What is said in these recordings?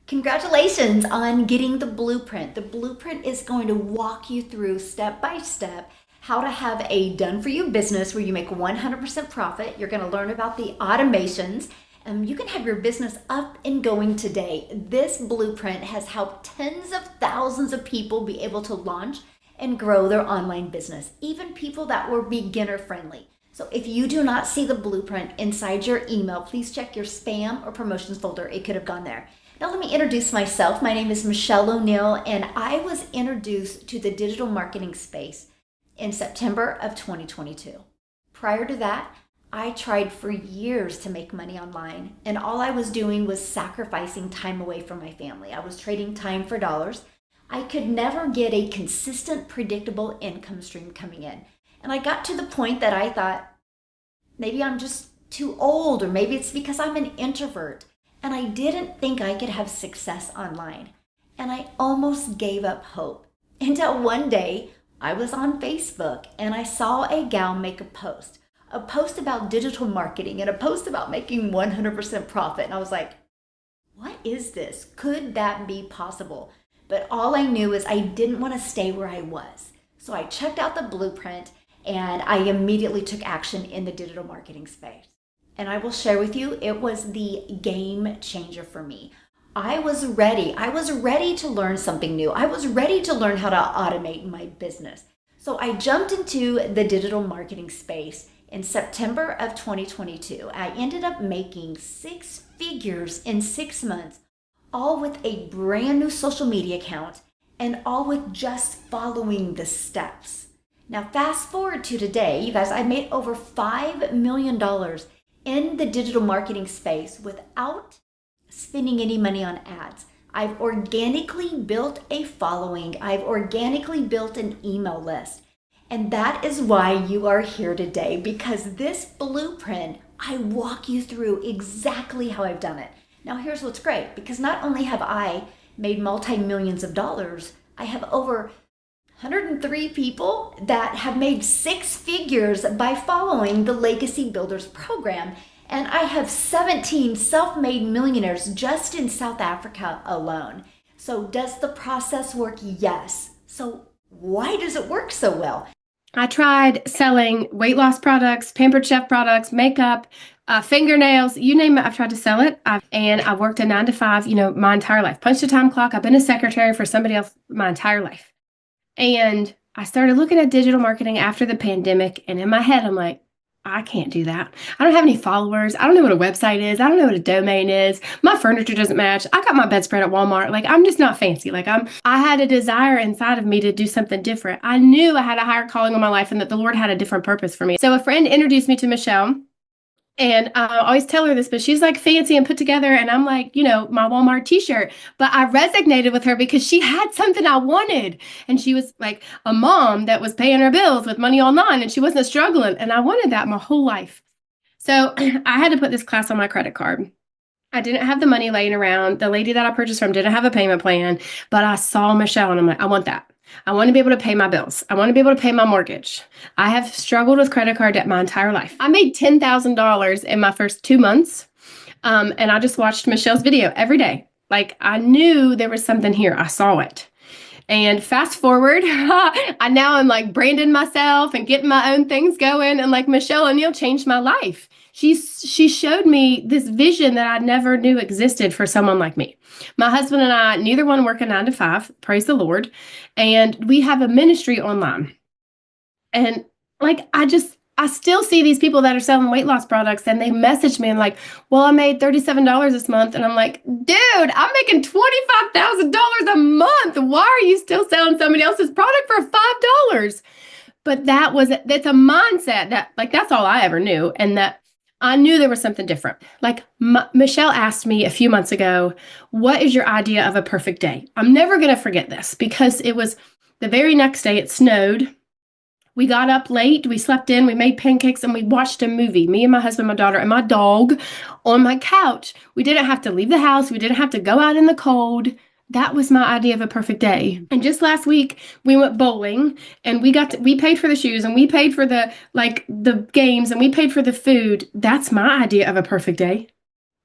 Congratulations on getting the blueprint. The blueprint is going to walk you through step by step how to have a done for you business where you make 100% profit. You're going to learn about the automations and you can have your business up and going today. This blueprint has helped tens of thousands of people be able to launch and grow their online business, even people that were beginner friendly. So if you do not see the blueprint inside your email, please check your spam or promotions folder. It could have gone there. Now let me introduce myself. My name is Michelle O'Neill, and I was introduced to the digital marketing space in September of 2022. Prior to that, I tried for years to make money online, and all I was doing was sacrificing time away from my family. I was trading time for dollars. I could never get a consistent, predictable income stream coming in. And I got to the point that I thought, maybe I'm just too old, or maybe it's because I'm an introvert. And I didn't think I could have success online. And I almost gave up hope until one day I was on Facebook and I saw a gal make a post about digital marketing and a post about making 100% profit. And I was like, what is this? Could that be possible? But all I knew is I didn't want to stay where I was. So I checked out the blueprint and I immediately took action in the digital marketing space. And I will share with you, it was the game changer for me. I was ready. I was ready to learn something new. I was ready to learn how to automate my business. So I jumped into the digital marketing space in September of 2022. I ended up making 6 figures in 6 months, all with a brand new social media account and all with just following the steps. Now, fast forward to today, you guys, I made over $5 million in the digital marketing space without spending any money on ads. I've organically built a following. I've organically built an email list. And that is why you are here today, because this blueprint, I walk you through exactly how I've done it. Now, here's what's great, because not only have I made multi-millions of dollars, I have over 103 people that have made 6 figures by following the Legacy Builders program. And I have 17 self-made millionaires just in South Africa alone. So does the process work? Yes. So why does it work so well? I tried selling weight loss products, Pampered Chef products, makeup, fingernails, you name it. I've tried to sell it. And I worked a 9 to 5, my entire life. Punched a time clock. I've been a secretary for somebody else my entire life. And I started looking at digital marketing after the pandemic. And in my head, I'm like, I can't do that. I don't have any followers. I don't know what a website is. I don't know what a domain is. My furniture doesn't match. I got my bedspread at Walmart. I'm just not fancy. I had a desire inside of me to do something different. I knew I had a higher calling on my life and that the Lord had a different purpose for me. So a friend introduced me to Michelle. And I always tell her this, but she's fancy and put together. And I'm my Walmart t-shirt. But I resonated with her because she had something I wanted. And she was like a mom that was paying her bills with money online and she wasn't struggling. And I wanted that my whole life. So I had to put this class on my credit card. I didn't have the money laying around. The lady that I purchased from didn't have a payment plan, but I saw Michelle and I'm like, I want that. I want to be able to pay my bills. I want to be able to pay my mortgage. I have struggled with credit card debt my entire life. I made $10,000 in my first 2 months. And I just watched Michelle's video every day. I knew there was something here. I saw it. And fast forward, I now am branding myself and getting my own things going. And Michelle O'Neill changed my life. She showed me this vision that I never knew existed for someone like me. My husband and I, neither one work a 9 to 5, praise the Lord. And we have a ministry online. And I still see these people that are selling weight loss products and they message me and well, I made $37 this month. And I'm like, dude, I'm making $25,000 a month. Why are you still selling somebody else's product for $5? But that's a mindset that that's all I ever knew. And that I knew there was something different. Michelle asked me a few months ago, what is your idea of a perfect day? I'm never going to forget this because it was the very next day it snowed. We got up late, we slept in, we made pancakes, and we watched a movie. Me and my husband, my daughter, and my dog on my couch. We didn't have to leave the house. We didn't have to go out in the cold. That was my idea of a perfect day. And just last week, we went bowling, and we paid for the shoes, and we paid for the games, and we paid for the food. That's my idea of a perfect day.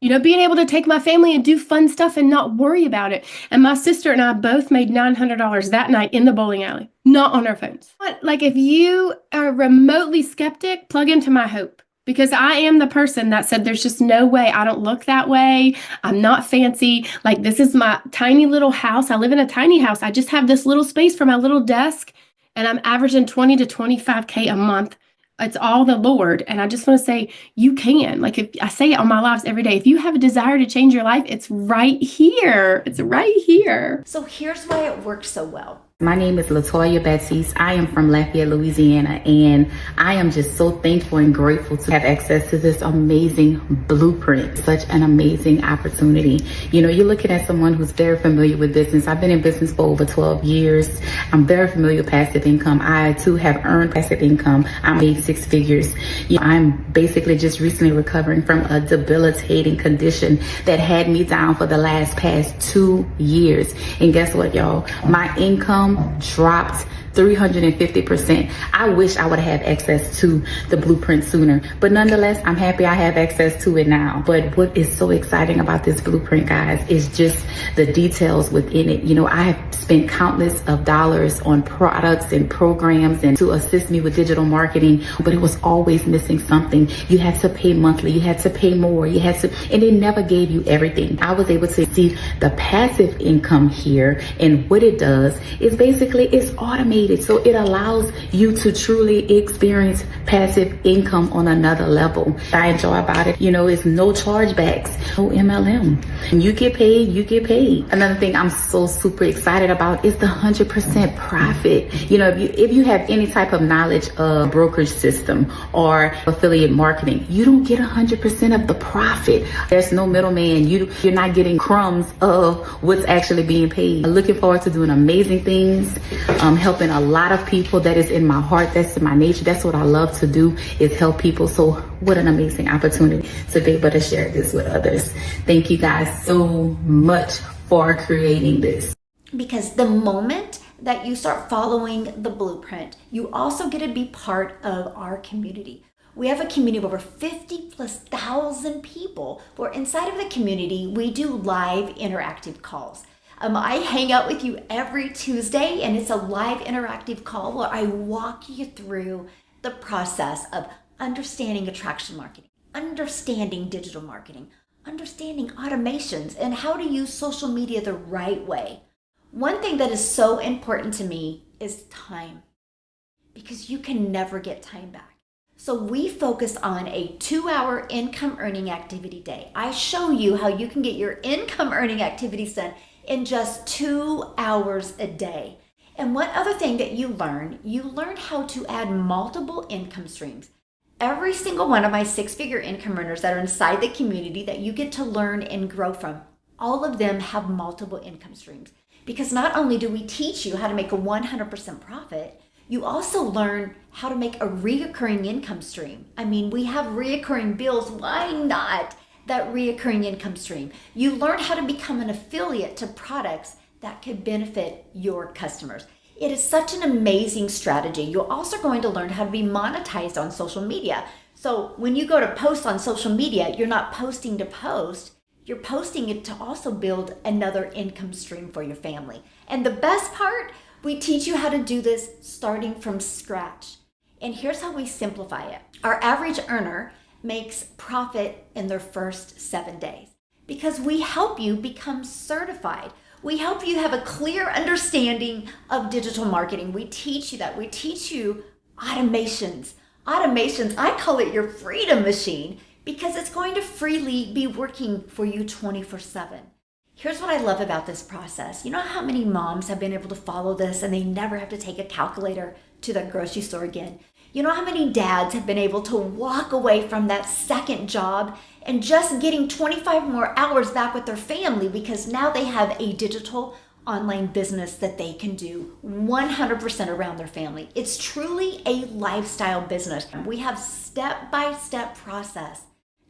Being able to take my family and do fun stuff and not worry about it. And my sister and I both made $900 that night in the bowling alley, not on our phones. Like, if you are remotely skeptic, plug into my hope. Because I am the person that said, there's just no way. I don't look that way. I'm not fancy. Like, this is my tiny little house. I live in a tiny house. I just have this little space for my little desk, and I'm averaging 20 to 25K a month. It's all the Lord. And I just want to say, you can. Like, if I say it on my lives every day, if you have a desire to change your life, it's right here. It's right here. So here's why it works so well. My name is Latoya Baptiste. I am from Lafayette, Louisiana, and I am just so thankful and grateful to have access to this amazing blueprint, such an amazing opportunity. You're looking at someone who's very familiar with business. I've been in business for over 12 years. I'm very familiar with passive income. I too have earned passive income. I made 6 figures. I'm basically just recently recovering from a debilitating condition that had me down for the past 2 years. And guess what, y'all? My income dropped 350%. I wish I would have access to the blueprint sooner, but nonetheless, I'm happy I have access to it now. But what is so exciting about this blueprint, guys, is just the details within it. I have spent countless of dollars on products and programs and to assist me with digital marketing, but it was always missing something. You had to pay monthly, you had to pay more, and it never gave you everything. I was able to see the passive income here, and what it does is basically it's automated. So it allows you to truly experience passive income on another level. I enjoy about it, it's no chargebacks, no MLM. When you get paid, you get paid. Another thing I'm so super excited about is the 100% profit. If you have any type of knowledge of brokerage system or affiliate marketing, you don't get 100% of the profit. There's no middleman. You're not getting crumbs of what's actually being paid. I'm looking forward to doing amazing things, helping a lot of people. That is in my heart. That's in my nature. That's what I love to do, is help people. So what an amazing opportunity to be able to share this with others. Thank you guys so much for creating this. Because the moment that you start following the blueprint, you also get to be part of our community. We have a community of over 50,000+ people where inside of the community, we do live interactive calls. I hang out with you every Tuesday, and it's a live interactive call where I walk you through the process of understanding attraction marketing, understanding digital marketing, understanding automations, and how to use social media the right way. One thing that is so important to me is time, because you can never get time back. So we focus on a 2-hour income earning activity day. I show you how you can get your income earning activities done in just 2 hours a day. And one other thing that you learn how to add multiple income streams. Every single one of my 6-figure income earners that are inside the community that you get to learn and grow from, all of them have multiple income streams. Because not only do we teach you how to make a 100% profit, you also learn how to make a reoccurring income stream. We have reoccurring bills. Why not that reoccurring income stream? You learn how to become an affiliate to products that could benefit your customers. It is such an amazing strategy. You're also going to learn how to be monetized on social media. So when you go to post on social media, you're not posting to post, you're posting it to also build another income stream for your family. And the best part, we teach you how to do this starting from scratch. And here's how we simplify it. Our average earner makes profit in their first 7 days because we help you become certified. We help you have a clear understanding of digital marketing. We teach you that. We teach you automations. Automations, I call it your freedom machine because it's going to freely be working for you 24/7. Here's what I love about this process. You know how many moms have been able to follow this and they never have to take a calculator to the grocery store again? You know how many dads have been able to walk away from that second job and just getting 25 more hours back with their family because now they have a digital online business that they can do 100% around their family. It's truly a lifestyle business. We have step-by-step process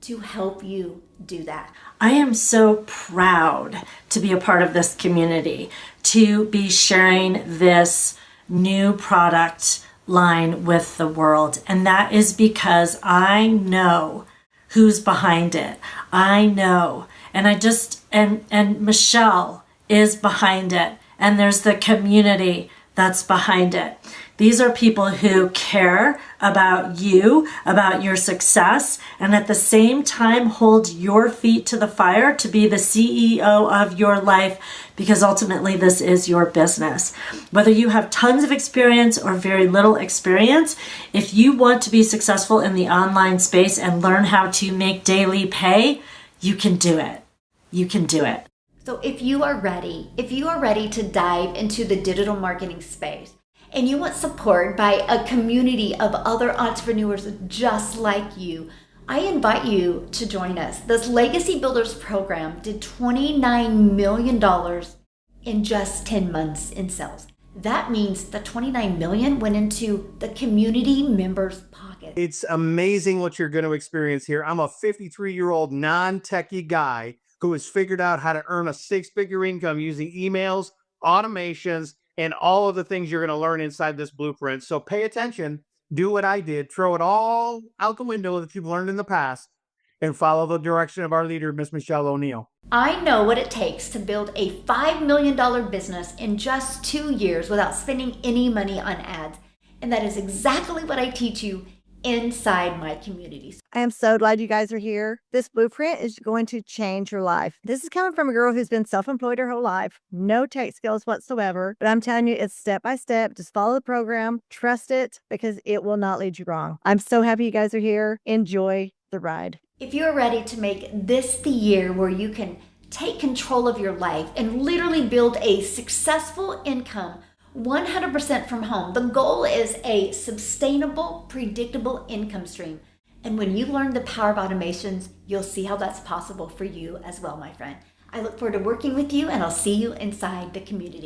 to help you do that. I am so proud to be a part of this community, to be sharing this new product line with the world. And that is because I know who's behind it. I know. And and Michelle is behind it. And there's the community that's behind it. These are people who care about you, about your success, and at the same time hold your feet to the fire to be the CEO of your life, because ultimately this is your business. Whether you have tons of experience or very little experience, if you want to be successful in the online space and learn how to make daily pay, you can do it. You can do it. So if you are ready to dive into the digital marketing space, and you want support by a community of other entrepreneurs just like you, I invite you to join us. This Legacy Builders program did $29 million in just 10 months in sales. That means the $29 million went into the community members' pocket. It's amazing what you're going to experience here. I'm a 53-year-old non-techie guy who has figured out how to earn a six-figure income using emails, automations, and all of the things you're going to learn inside this blueprint. So pay attention, do what I did, throw it all out the window that you've learned in the past, and follow the direction of our leader, Miss Michelle ONEIL. I know what it takes to build a $5 million business in just 2 years without spending any money on ads. And that is exactly what I teach you inside my communities. I am so glad you guys are here. This blueprint is going to change your life. This is coming from a girl who's been self-employed her whole life, no tech skills whatsoever. But I'm telling you, it's step by step. Just follow the program, trust it, because it will not lead you wrong. I'm so happy you guys are here. Enjoy the ride. If you're ready to make this the year where you can take control of your life and literally build a successful income 100% from home, the goal is a sustainable, predictable income stream. And when you learn the power of automations, you'll see how that's possible for you as well, my friend. I look forward to working with you, and I'll see you inside the community.